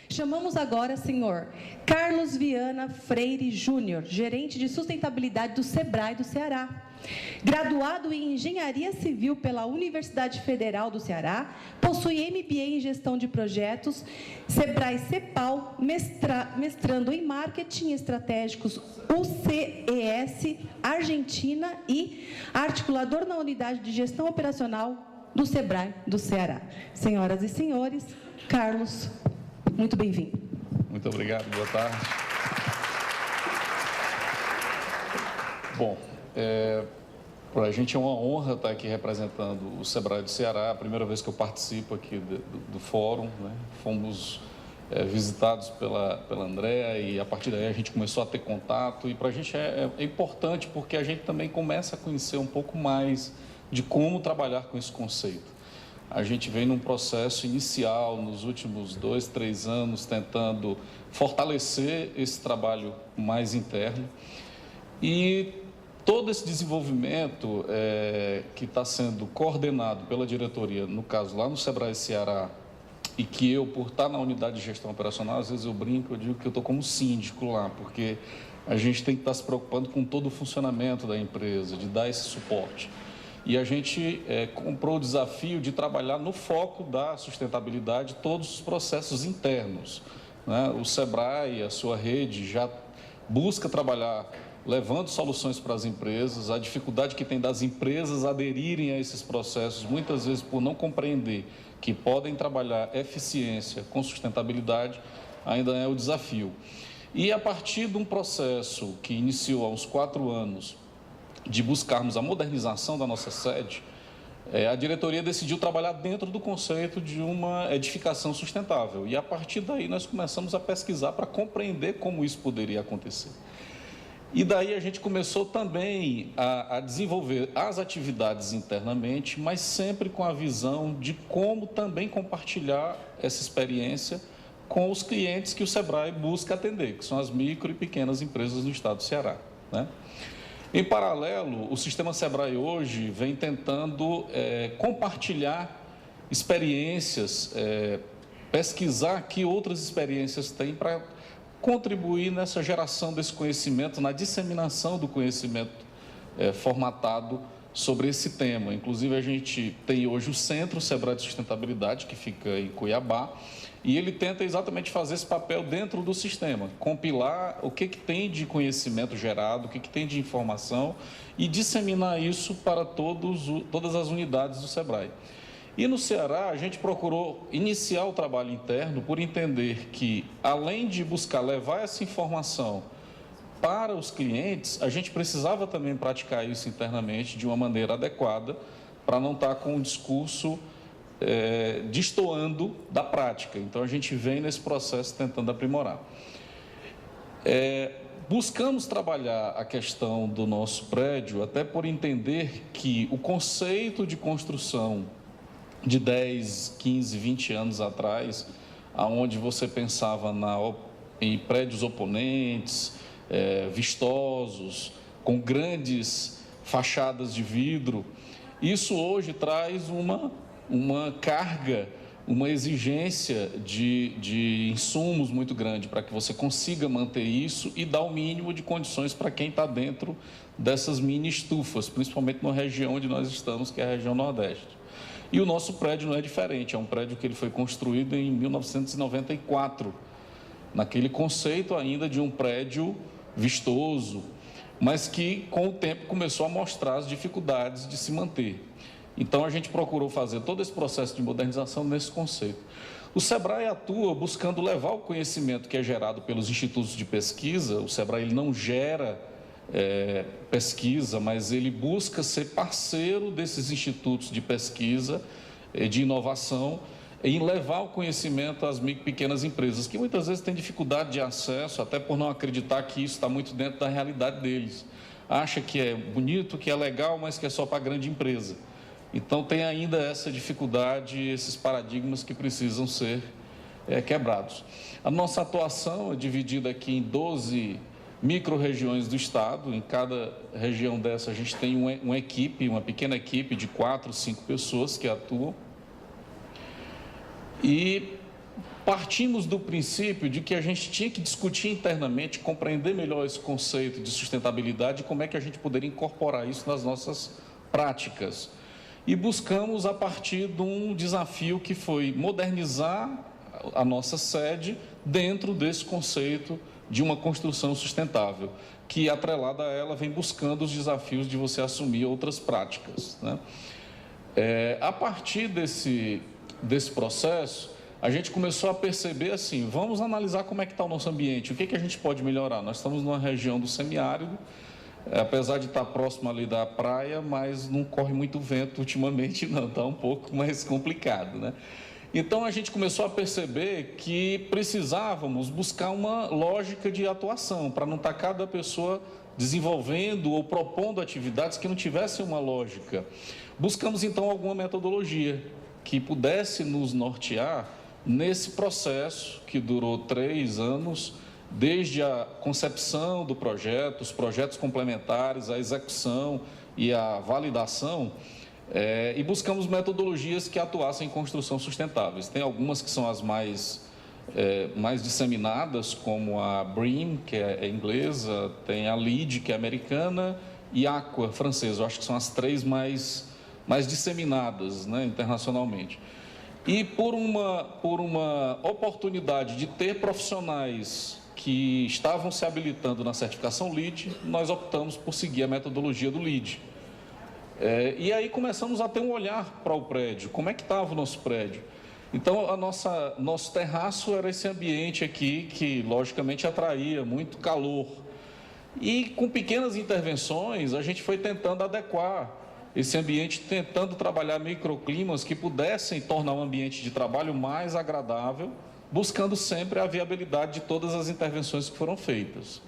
Chamamos agora, senhor Carlos Viana Freire Júnior, gerente de sustentabilidade do SEBRAE do Ceará. Graduado em Engenharia Civil pela Universidade Federal do Ceará, possui MBA em Gestão de Projetos, SEBRAE-CEPAL, mestrando em Marketing Estratégicos UCES, Argentina e articulador na Unidade de Gestão Operacional do SEBRAE do Ceará. Senhoras e senhores, Carlos, muito bem-vindo. Muito obrigado, boa tarde. Bom, para a gente é uma honra estar aqui representando o SEBRAE do Ceará, a primeira vez que eu participo aqui do fórum, né? Fomos visitados pela Andréa e a partir daí a gente começou a ter contato e para a gente é importante porque a gente também começa a conhecer um pouco mais de como trabalhar com esse conceito. A gente vem num processo inicial, nos últimos 2, 3 anos, tentando fortalecer esse trabalho mais interno e todo esse desenvolvimento que está sendo coordenado pela diretoria, no caso lá no SEBRAE Ceará, e que eu, por estar na unidade de gestão operacional, às vezes eu brinco, eu digo que eu estou como síndico lá, porque a gente tem que estar se preocupando com todo o funcionamento da empresa, de dar esse suporte. E a gente comprou o desafio de trabalhar no foco da sustentabilidade todos os processos internos, né? O SEBRAE, a sua rede, já busca trabalhar levando soluções para as empresas, a dificuldade que tem das empresas aderirem a esses processos, muitas vezes por não compreender que podem trabalhar eficiência com sustentabilidade, ainda é o desafio. E a partir de um processo que iniciou há uns 4 anos, de buscarmos a modernização da nossa sede, a diretoria decidiu trabalhar dentro do conceito de uma edificação sustentável. E a partir daí nós começamos a pesquisar para compreender como isso poderia acontecer. E daí a gente começou também a desenvolver as atividades internamente, mas sempre com a visão de como também compartilhar essa experiência com os clientes que o SEBRAE busca atender, que são as micro e pequenas empresas do estado do Ceará, né? Em paralelo, o sistema SEBRAE hoje vem tentando compartilhar experiências, pesquisar que outras experiências tem para contribuir nessa geração desse conhecimento, na disseminação do conhecimento formatado sobre esse tema. Inclusive, a gente tem hoje o Centro SEBRAE de Sustentabilidade, que fica em Cuiabá, e ele tenta exatamente fazer esse papel dentro do sistema, compilar o que tem de conhecimento gerado, o que tem de informação e disseminar isso para todas as unidades do SEBRAE. E no Ceará, a gente procurou iniciar o trabalho interno por entender que, além de buscar levar essa informação para os clientes, a gente precisava também praticar isso internamente de uma maneira adequada para não estar com o discurso destoando da prática. Então, a gente vem nesse processo tentando aprimorar. Buscamos trabalhar a questão do nosso prédio, até por entender que o conceito de construção de 10, 15, 20 anos atrás, onde você pensava em prédios oponentes, vistosos, com grandes fachadas de vidro, isso hoje traz uma carga, uma exigência de insumos muito grande para que você consiga manter isso e dar o mínimo de condições para quem está dentro dessas mini estufas, principalmente na região onde nós estamos, que é a região Nordeste. E o nosso prédio não é diferente, é um prédio que ele foi construído em 1994, naquele conceito ainda de um prédio vistoso, mas que com o tempo começou a mostrar as dificuldades de se manter. Então a gente procurou fazer todo esse processo de modernização nesse conceito. O SEBRAE atua buscando levar o conhecimento que é gerado pelos institutos de pesquisa. O SEBRAE ele não gera pesquisa, mas ele busca ser parceiro desses institutos de pesquisa, de inovação, em levar o conhecimento às micro e pequenas empresas, que muitas vezes têm dificuldade de acesso, até por não acreditar que isso está muito dentro da realidade deles. Acha que é bonito, que é legal, mas que é só para a grande empresa. Então, tem ainda essa dificuldade, esses paradigmas que precisam ser quebrados. A nossa atuação é dividida aqui em 12 micro-regiões do estado. Em cada região dessa, a gente tem uma equipe, uma pequena equipe de 4, 5 pessoas que atuam. E partimos do princípio de que a gente tinha que discutir internamente, compreender melhor esse conceito de sustentabilidade e como é que a gente poderia incorporar isso nas nossas práticas. E buscamos a partir de um desafio que foi modernizar a nossa sede dentro desse conceito de uma construção sustentável, que, atrelada a ela, vem buscando os desafios de você assumir outras práticas, né? A partir desse processo, a gente começou a perceber assim, vamos analisar como é que está o nosso ambiente, o que a gente pode melhorar. Nós estamos numa região do semiárido, apesar de estar próximo ali da praia, mas não corre muito vento ultimamente não, está um pouco mais complicado, né? Então, a gente começou a perceber que precisávamos buscar uma lógica de atuação, para não estar cada pessoa desenvolvendo ou propondo atividades que não tivessem uma lógica. Buscamos, então, alguma metodologia que pudesse nos nortear nesse processo que durou 3 anos, desde a concepção do projeto, os projetos complementares, a execução e a validação, e buscamos metodologias que atuassem em construção sustentáveis. Tem algumas que são as mais disseminadas, como a BREEAM, que é inglesa, tem a LEED, que é americana, e a Aqua, francesa. Eu acho que são as 3 mais disseminadas, né, internacionalmente. E por uma oportunidade de ter profissionais que estavam se habilitando na certificação LEED, nós optamos por seguir a metodologia do LEED. E aí começamos a ter um olhar para o prédio, como é que estava o nosso prédio. Então, nosso terraço era esse ambiente aqui que, logicamente, atraía muito calor. E com pequenas intervenções, a gente foi tentando adequar esse ambiente, tentando trabalhar microclimas que pudessem tornar o ambiente de trabalho mais agradável, buscando sempre a viabilidade de todas as intervenções que foram feitas.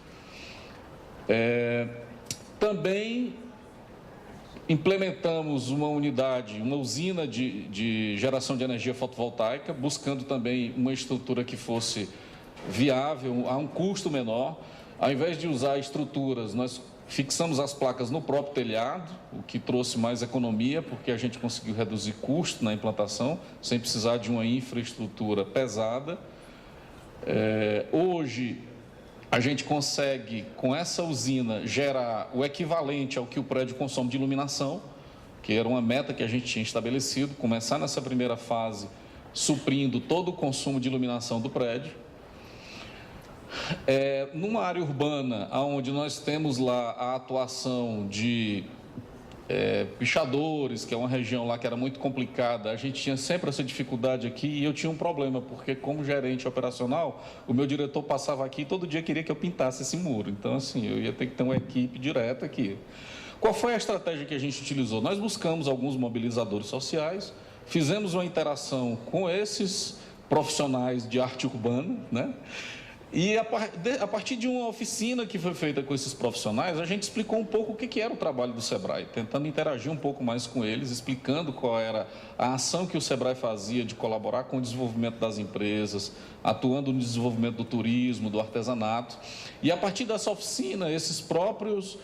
Também implementamos uma usina de geração de energia fotovoltaica, buscando também uma estrutura que fosse viável, a um custo menor. Ao invés de usar estruturas, nós fixamos as placas no próprio telhado, o que trouxe mais economia, porque a gente conseguiu reduzir custo na implantação, sem precisar de uma infraestrutura pesada. Hoje, a gente consegue, com essa usina, gerar o equivalente ao que o prédio consome de iluminação, que era uma meta que a gente tinha estabelecido, começar nessa primeira fase, suprindo todo o consumo de iluminação do prédio. Numa área urbana, onde nós temos lá a atuação de pichadores, que é uma região lá que era muito complicada, a gente tinha sempre essa dificuldade aqui e eu tinha um problema, porque como gerente operacional, o meu diretor passava aqui e todo dia queria que eu pintasse esse muro. Então, assim, eu ia ter que ter uma equipe direta aqui. Qual foi a estratégia que a gente utilizou? Nós buscamos alguns mobilizadores sociais, fizemos uma interação com esses profissionais de arte urbana, né? E a partir de uma oficina que foi feita com esses profissionais, a gente explicou um pouco o que era o trabalho do SEBRAE, tentando interagir um pouco mais com eles, explicando qual era a ação que o SEBRAE fazia de colaborar com o desenvolvimento das empresas, atuando no desenvolvimento do turismo, do artesanato. E a partir dessa oficina, esses próprios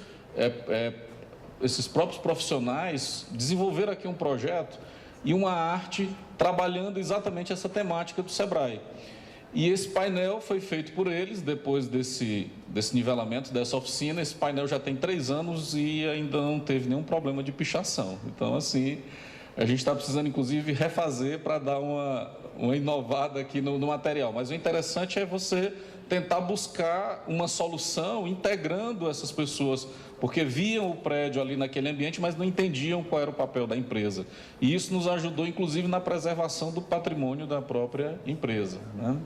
profissionais desenvolveram aqui um projeto e uma arte trabalhando exatamente essa temática do SEBRAE. E esse painel foi feito por eles, depois desse nivelamento, dessa oficina. Esse painel já tem 3 anos e ainda não teve nenhum problema de pichação. Então, assim, a gente está precisando, inclusive, refazer para dar uma inovada aqui no material. Mas o interessante é você tentar buscar uma solução integrando essas pessoas, porque viam o prédio ali naquele ambiente, mas não entendiam qual era o papel da empresa. E isso nos ajudou, inclusive, na preservação do patrimônio da própria empresa, né?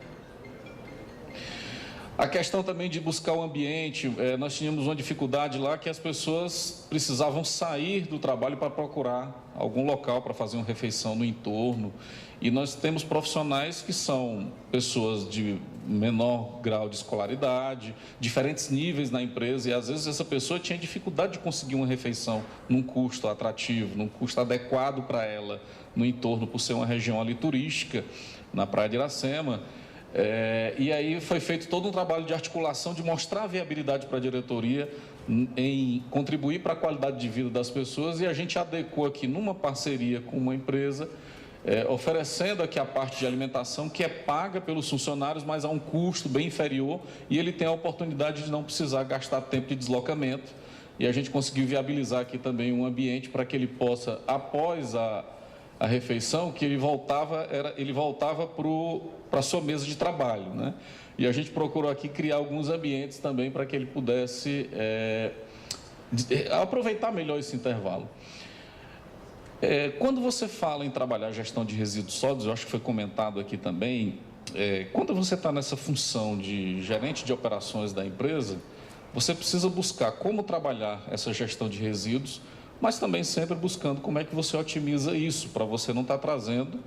A questão também de buscar o ambiente, nós tínhamos uma dificuldade lá que as pessoas precisavam sair do trabalho para procurar algum local para fazer uma refeição no entorno. E nós temos profissionais que são pessoas de menor grau de escolaridade, diferentes níveis na empresa, e às vezes essa pessoa tinha dificuldade de conseguir uma refeição num custo atrativo, num custo adequado para ela no entorno, por ser uma região ali turística, na Praia de Iracema. E aí foi feito todo um trabalho de articulação, de mostrar a viabilidade para a diretoria em contribuir para a qualidade de vida das pessoas, e a gente adequou aqui numa parceria com uma empresa oferecendo aqui a parte de alimentação que é paga pelos funcionários, mas a um custo bem inferior, e ele tem a oportunidade de não precisar gastar tempo de deslocamento, e a gente conseguiu viabilizar aqui também um ambiente para que ele possa, após a refeição, que ele voltava para a sua mesa de trabalho, né? E a gente procurou aqui criar alguns ambientes também para que ele pudesse aproveitar melhor esse intervalo. Quando você fala em trabalhar gestão de resíduos sólidos, eu acho que foi comentado aqui também, quando você está nessa função de gerente de operações da empresa, você precisa buscar como trabalhar essa gestão de resíduos, mas também sempre buscando como é que você otimiza isso, para você não estar trazendo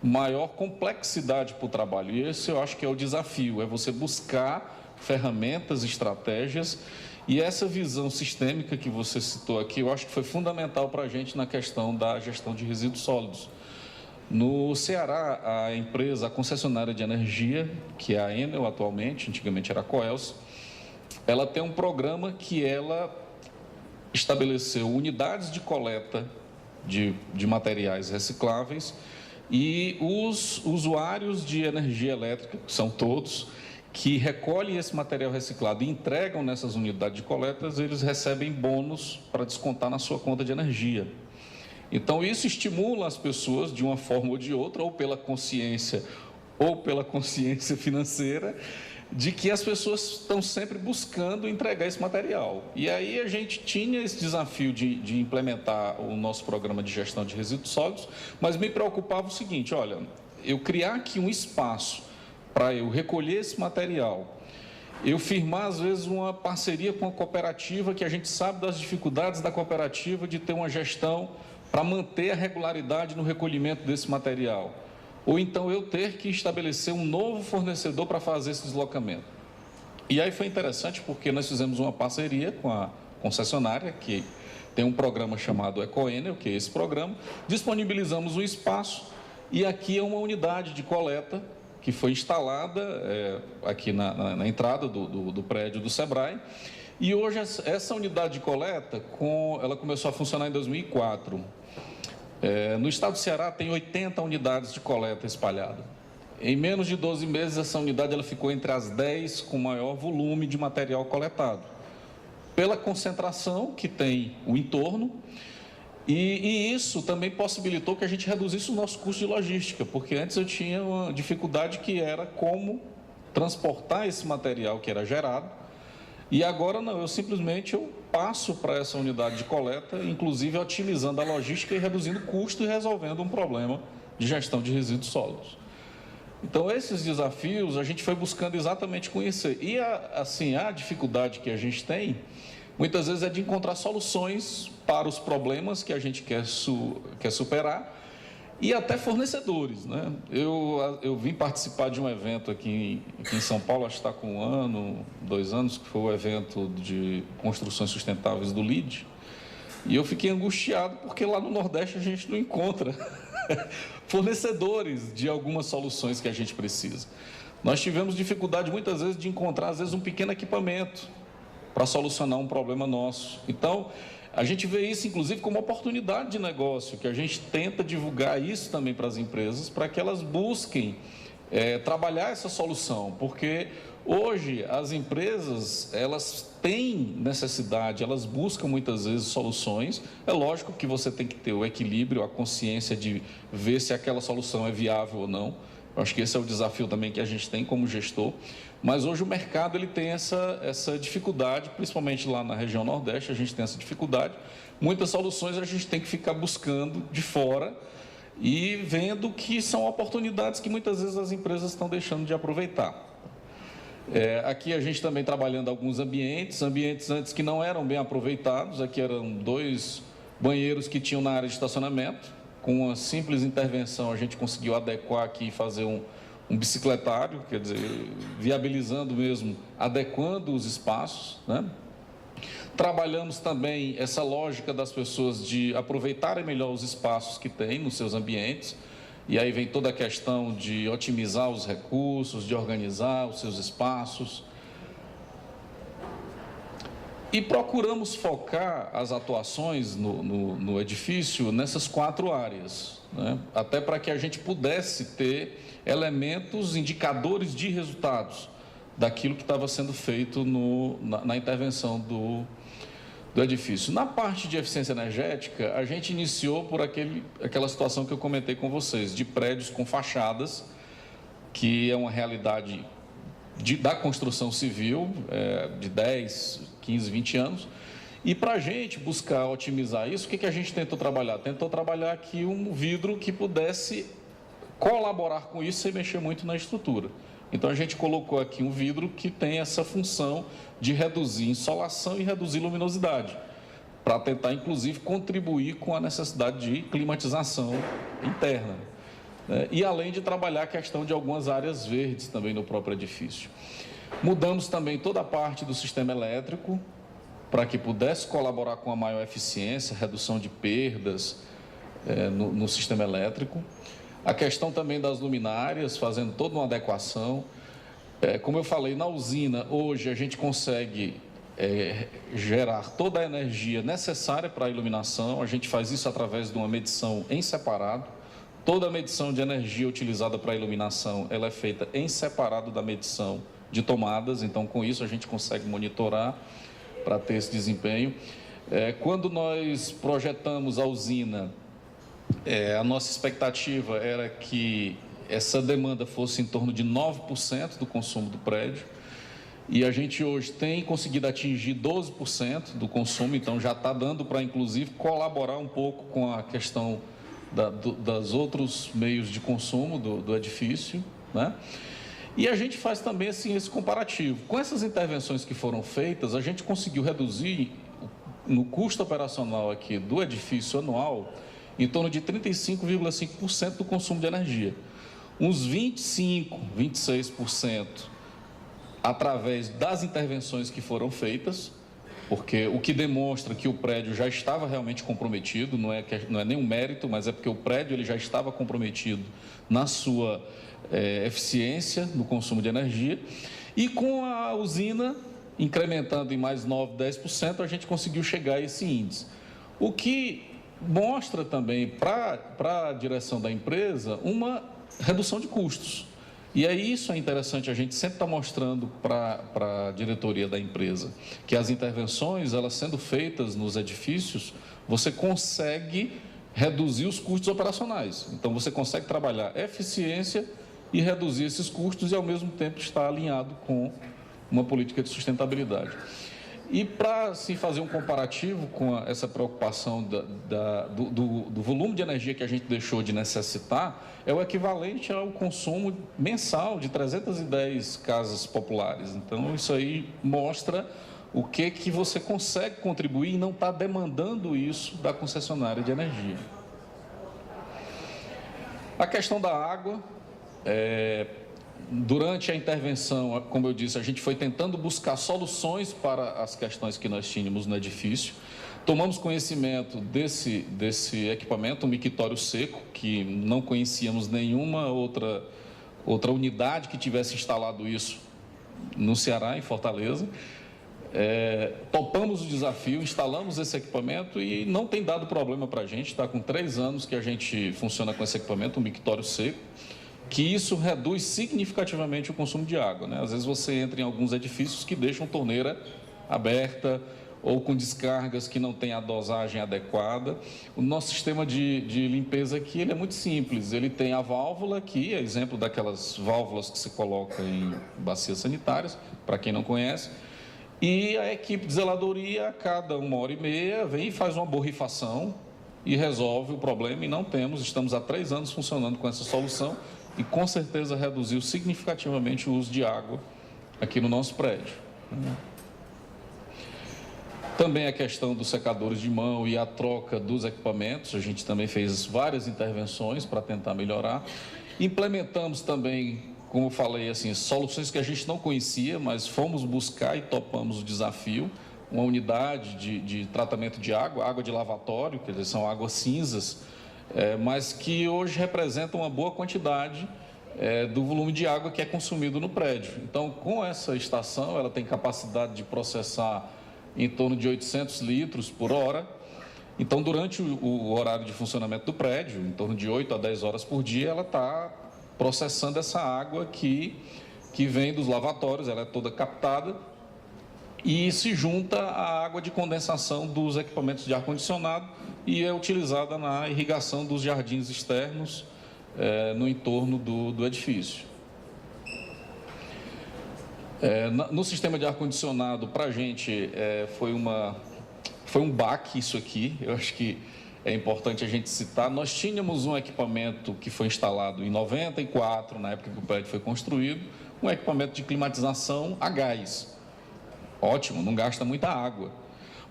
maior complexidade para o trabalho. E esse eu acho que é o desafio, é você buscar ferramentas, estratégias, e essa visão sistêmica que você citou aqui, eu acho que foi fundamental para a gente na questão da gestão de resíduos sólidos. No Ceará, a concessionária de energia, que é a Enel atualmente, antigamente era a Coelce, ela tem um programa que ela estabeleceu unidades de coleta de materiais recicláveis, e os usuários de energia elétrica, que são todos, que recolhem esse material reciclado e entregam nessas unidades de coletas, eles recebem bônus para descontar na sua conta de energia. Então, isso estimula as pessoas, de uma forma ou de outra, ou pela consciência financeira, de que as pessoas estão sempre buscando entregar esse material. E aí a gente tinha esse desafio de implementar o nosso programa de gestão de resíduos sólidos, mas me preocupava o seguinte: olha, eu criar aqui um espaço para eu recolher esse material, eu firmar às vezes uma parceria com a cooperativa, que a gente sabe das dificuldades da cooperativa de ter uma gestão para manter a regularidade no recolhimento desse material, ou então eu ter que estabelecer um novo fornecedor para fazer esse deslocamento. E aí foi interessante porque nós fizemos uma parceria com a concessionária, que tem um programa chamado EcoEnel, que é esse programa, disponibilizamos um espaço, e aqui é uma unidade de coleta que foi instalada aqui na entrada do prédio do Sebrae, e hoje essa unidade de coleta, ela começou a funcionar em 2004. No estado do Ceará tem 80 unidades de coleta espalhadas. Em menos de 12 meses, essa unidade ela ficou entre as 10 com maior volume de material coletado, pela concentração que tem o entorno, e isso também possibilitou que a gente reduzisse o nosso custo de logística, porque antes eu tinha uma dificuldade que era como transportar esse material que era gerado, e agora não, eu passo para essa unidade de coleta, inclusive otimizando a logística e reduzindo o custo e resolvendo um problema de gestão de resíduos sólidos. Então, esses desafios a gente foi buscando exatamente conhecer. E a dificuldade que a gente tem, muitas vezes, é de encontrar soluções para os problemas que a gente quer superar, e até fornecedores, né? Eu vim participar de um evento aqui em São Paulo, acho que está com 1 ano, 2 anos, que foi o evento de construções sustentáveis do LEED, e eu fiquei angustiado porque lá no Nordeste a gente não encontra fornecedores de algumas soluções que a gente precisa. Nós tivemos dificuldade muitas vezes de encontrar, às vezes, um pequeno equipamento para solucionar um problema nosso. Então, a gente vê isso, inclusive, como oportunidade de negócio, que a gente tenta divulgar isso também para as empresas, para que elas busquem trabalhar essa solução, porque hoje as empresas, elas têm necessidade, elas buscam muitas vezes soluções. É lógico que você tem que ter o equilíbrio, a consciência de ver se aquela solução é viável ou não. Eu acho que esse é o desafio também que a gente tem como gestor. Mas hoje o mercado ele tem essa dificuldade, principalmente lá na região Nordeste, a gente tem essa dificuldade. Muitas soluções a gente tem que ficar buscando de fora e vendo que são oportunidades que muitas vezes as empresas estão deixando de aproveitar. Aqui a gente também trabalhando alguns ambientes antes que não eram bem aproveitados. Aqui eram 2 banheiros que tinham na área de estacionamento. Com uma simples intervenção a gente conseguiu adequar aqui e fazer um bicicletário, quer dizer, viabilizando mesmo, adequando os espaços, né? Trabalhamos também essa lógica das pessoas de aproveitarem melhor os espaços que têm nos seus ambientes, e aí vem toda a questão de otimizar os recursos, de organizar os seus espaços. E procuramos focar as atuações no edifício nessas 4 áreas, né? Até para que a gente pudesse ter elementos, indicadores de resultados daquilo que estava sendo feito na intervenção do edifício. Na parte de eficiência energética, a gente iniciou por aquela situação que eu comentei com vocês, de prédios com fachadas, que é uma realidade da construção civil de 10, 15, 20 anos. E para a gente buscar otimizar isso, o que a gente tentou trabalhar? Tentou trabalhar aqui um vidro que pudesse colaborar com isso sem mexer muito na estrutura. Então, a gente colocou aqui um vidro que tem essa função de reduzir insolação e reduzir luminosidade, para tentar, inclusive, contribuir com a necessidade de climatização interna, né? E além de trabalhar a questão de algumas áreas verdes também no próprio edifício. Mudamos também toda a parte do sistema elétrico, para que pudesse colaborar com a maior eficiência, redução de perdas no sistema elétrico. A questão também das luminárias, fazendo toda uma adequação. Como eu falei, na usina, hoje a gente consegue gerar toda a energia necessária para a iluminação. A gente faz isso através de uma medição em separado. Toda a medição de energia utilizada para a iluminação, ela é feita em separado da medição de tomadas. Então, com isso, a gente consegue monitorar para ter esse desempenho. Quando nós projetamos a usina, a nossa expectativa era que essa demanda fosse em torno de 9% do consumo do prédio, e a gente hoje tem conseguido atingir 12% do consumo, então já está dando para, inclusive, colaborar um pouco com a questão dos outros meios de consumo do edifício, né? E a gente faz também assim, esse comparativo. Com essas intervenções que foram feitas, a gente conseguiu reduzir no custo operacional aqui do edifício anual em torno de 35,5% do consumo de energia. Uns 25%, 26% através das intervenções que foram feitas, porque o que demonstra que o prédio já estava realmente comprometido, não é nenhum mérito, mas é porque o prédio ele já estava comprometido na sua eficiência no consumo de energia, e com a usina incrementando em mais 9%, 10%, a gente conseguiu chegar a esse índice. O que mostra também para a direção da empresa uma redução de custos. E aí isso é interessante, a gente sempre está mostrando para a diretoria da empresa que as intervenções, elas sendo feitas nos edifícios, você consegue reduzir os custos operacionais. Então, você consegue trabalhar eficiência e reduzir esses custos e, ao mesmo tempo, estar alinhado com uma política de sustentabilidade. E para se fazer um comparativo com essa preocupação do volume de energia que a gente deixou de necessitar, é o equivalente ao consumo mensal de 310 casas populares. Então, isso aí mostra o que você consegue contribuir e não está demandando isso da concessionária de energia. A questão da água, durante a intervenção, como eu disse, a gente foi tentando buscar soluções para as questões que nós tínhamos no edifício. Tomamos conhecimento desse equipamento, um mictório seco, que não conhecíamos nenhuma outra unidade que tivesse instalado isso no Ceará, em Fortaleza. Topamos o desafio, instalamos esse equipamento e não tem dado problema para a gente. Está com 3 anos que a gente funciona com esse equipamento, um mictório seco, que isso reduz significativamente o consumo de água, né? Às vezes você entra em alguns edifícios que deixam torneira aberta ou com descargas que não têm a dosagem adequada. O nosso sistema de limpeza aqui ele é muito simples. Ele tem a válvula aqui, é exemplo daquelas válvulas que se coloca em bacias sanitárias, para quem não conhece. E a equipe de zeladoria, a cada 1h30, vem e faz uma borrifação e resolve o problema. E não estamos há 3 anos funcionando com essa solução e com certeza reduziu significativamente o uso de água aqui no nosso prédio. Também a questão dos secadores de mão e a troca dos equipamentos, a gente também fez várias intervenções para tentar melhorar. Implementamos também, como eu falei, assim, soluções que a gente não conhecia, mas fomos buscar e topamos o desafio. Uma unidade de tratamento de água de lavatório, que são águas cinzas, mas que hoje representam uma boa quantidade do volume de água que é consumido no prédio. Então, com essa estação, ela tem capacidade de processar em torno de 800 litros por hora. Então, durante o horário de funcionamento do prédio, em torno de 8 a 10 horas por dia, ela está processando essa água que vem dos lavatórios, ela é toda captada e se junta à água de condensação dos equipamentos de ar-condicionado e é utilizada na irrigação dos jardins externos no entorno do edifício. No sistema de ar-condicionado, para a gente, foi um baque isso aqui, eu acho que é importante a gente citar. Nós tínhamos um equipamento que foi instalado em 94, na época que o prédio foi construído, um equipamento de climatização a gás. Ótimo, não gasta muita água.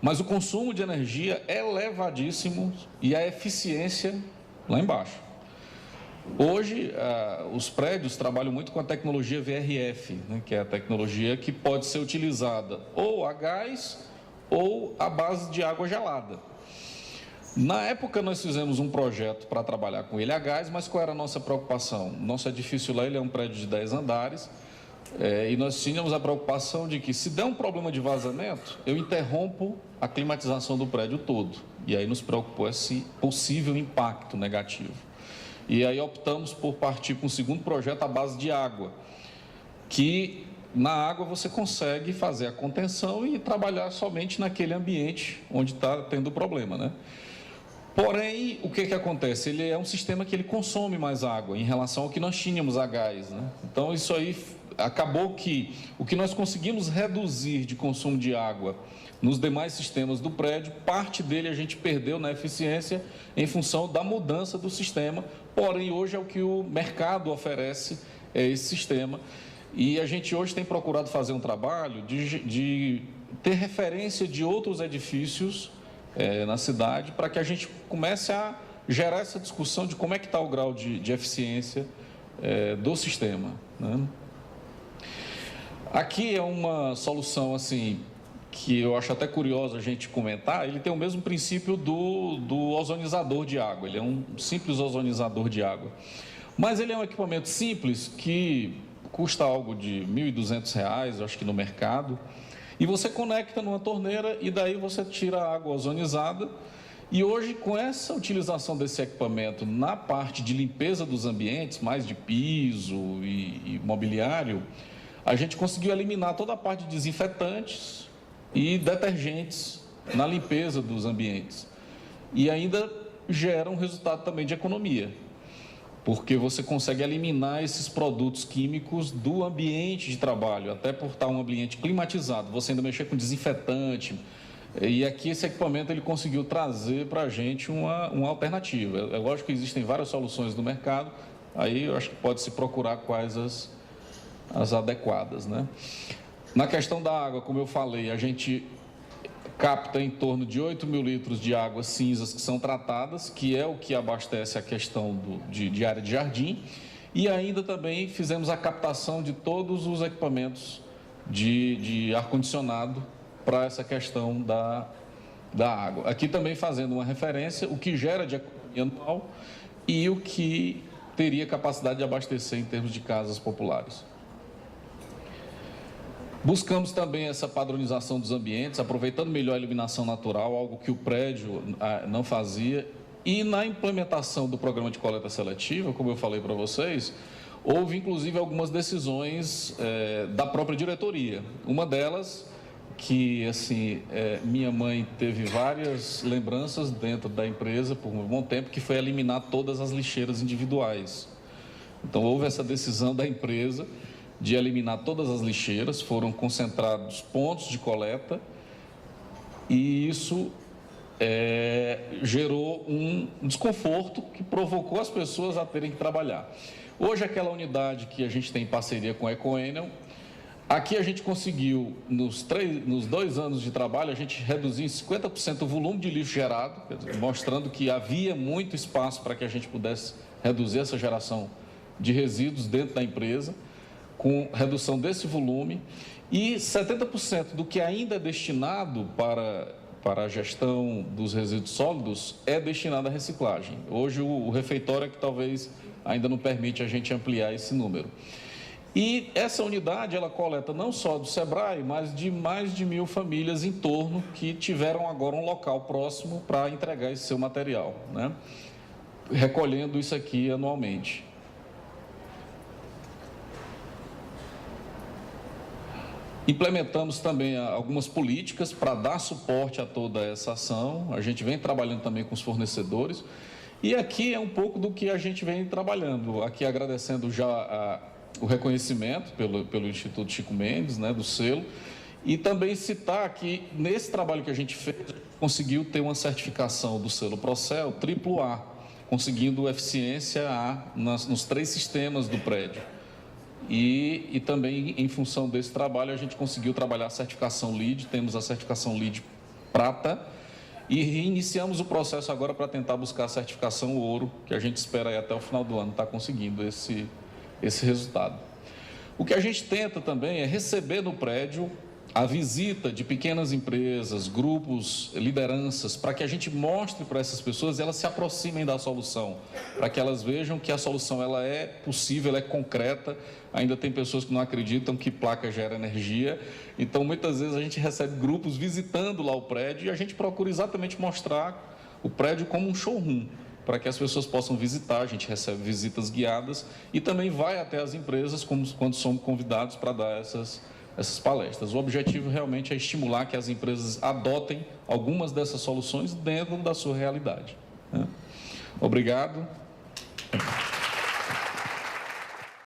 Mas o consumo de energia é elevadíssimo e a eficiência lá embaixo. Hoje, os prédios trabalham muito com a tecnologia VRF, né, que é a tecnologia que pode ser utilizada ou a gás ou à base de água gelada. Na época, nós fizemos um projeto para trabalhar com ele a gás, mas qual era a nossa preocupação? Nosso edifício lá ele é um prédio de 10 andares e nós tínhamos a preocupação de que, se der um problema de vazamento, eu interrompo a climatização do prédio todo. E aí nos preocupou esse possível impacto negativo. E aí optamos por partir para um segundo projeto à base de água, que na água você consegue fazer a contenção e trabalhar somente naquele ambiente onde está tendo o problema, né? Porém, o que acontece? Ele é um sistema que ele consome mais água em relação ao que nós tínhamos a gás, né? Então, isso aí acabou que o que nós conseguimos reduzir de consumo de água nos demais sistemas do prédio, parte dele a gente perdeu na eficiência em função da mudança do sistema, porém, hoje é o que o mercado oferece, esse sistema. E a gente hoje tem procurado fazer um trabalho de ter referência de outros edifícios na cidade, para que a gente comece a gerar essa discussão de como é que está o grau de eficiência do sistema, né? Aqui é uma solução assim que eu acho até curioso a gente comentar. Ele tem o mesmo princípio do ozonizador de água. Ele é um simples ozonizador de água, mas ele é um equipamento simples que custa algo de R$ 1.200, acho que no mercado. E você conecta numa torneira e daí você tira a água ozonizada. E hoje, com essa utilização desse equipamento na parte de limpeza dos ambientes, mais de piso e mobiliário, a gente conseguiu eliminar toda a parte de desinfetantes e detergentes na limpeza dos ambientes. E ainda gera um resultado também de economia, porque você consegue eliminar esses produtos químicos do ambiente de trabalho, até por estar um ambiente climatizado, você ainda mexer com desinfetante, e aqui esse equipamento ele conseguiu trazer para a gente uma alternativa. É lógico que existem várias soluções no mercado, aí eu acho que pode se procurar quais as adequadas, né? Na questão da água, como eu falei, a gente capta em torno de 8 mil litros de águas cinzas que são tratadas, que é o que abastece a questão de área de jardim, e ainda também fizemos a captação de todos os equipamentos de ar-condicionado para essa questão da água. Aqui também fazendo uma referência, o que gera de economia anual e o que teria capacidade de abastecer em termos de casas populares. Buscamos também essa padronização dos ambientes, aproveitando melhor a iluminação natural, algo que o prédio não fazia. E na implementação do programa de coleta seletiva, como eu falei para vocês, houve inclusive algumas decisões da própria diretoria. Uma delas, que assim, minha mãe teve várias lembranças dentro da empresa por um bom tempo, que foi eliminar todas as lixeiras individuais. Então, houve essa decisão da empresa de eliminar todas as lixeiras, foram concentrados pontos de coleta e isso gerou um desconforto que provocou as pessoas a terem que trabalhar. Hoje, aquela unidade que a gente tem em parceria com a Ecoenel, aqui a gente conseguiu, nos 2 anos de trabalho, a gente reduziu em 50% o volume de lixo gerado, mostrando que havia muito espaço para que a gente pudesse reduzir essa geração de resíduos dentro da empresa, com redução desse volume, e 70% do que ainda é destinado para a gestão dos resíduos sólidos é destinado à reciclagem. Hoje o refeitório é que talvez ainda não permite a gente ampliar esse número. E essa unidade, ela coleta não só do SEBRAE, mas de mais de 1.000 famílias em torno que tiveram agora um local próximo para entregar esse seu material, né? Recolhendo isso aqui anualmente. Implementamos também algumas políticas para dar suporte a toda essa ação. A gente vem trabalhando também com os fornecedores. E aqui é um pouco do que a gente vem trabalhando. Aqui agradecendo já o reconhecimento pelo Instituto Chico Mendes, né, do selo. E também citar que nesse trabalho que a gente fez, conseguiu ter uma certificação do selo Procel AAA, conseguindo eficiência A nos 3 sistemas do prédio. E também, em função desse trabalho, a gente conseguiu trabalhar a certificação LEED, temos a certificação LEED Prata, e reiniciamos o processo agora para tentar buscar a certificação Ouro, que a gente espera aí até o final do ano estar conseguindo esse resultado. O que a gente tenta também é receber no prédio a visita de pequenas empresas, grupos, lideranças, para que a gente mostre para essas pessoas e elas se aproximem da solução, para que elas vejam que a solução ela é possível, ela é concreta. Ainda tem pessoas que não acreditam que placa gera energia, então muitas vezes a gente recebe grupos visitando lá o prédio e a gente procura exatamente mostrar o prédio como um showroom, para que as pessoas possam visitar. A gente recebe visitas guiadas e também vai até as empresas quando somos convidados para dar essas palestras. O objetivo realmente é estimular que as empresas adotem algumas dessas soluções dentro da sua realidade, né? Obrigado.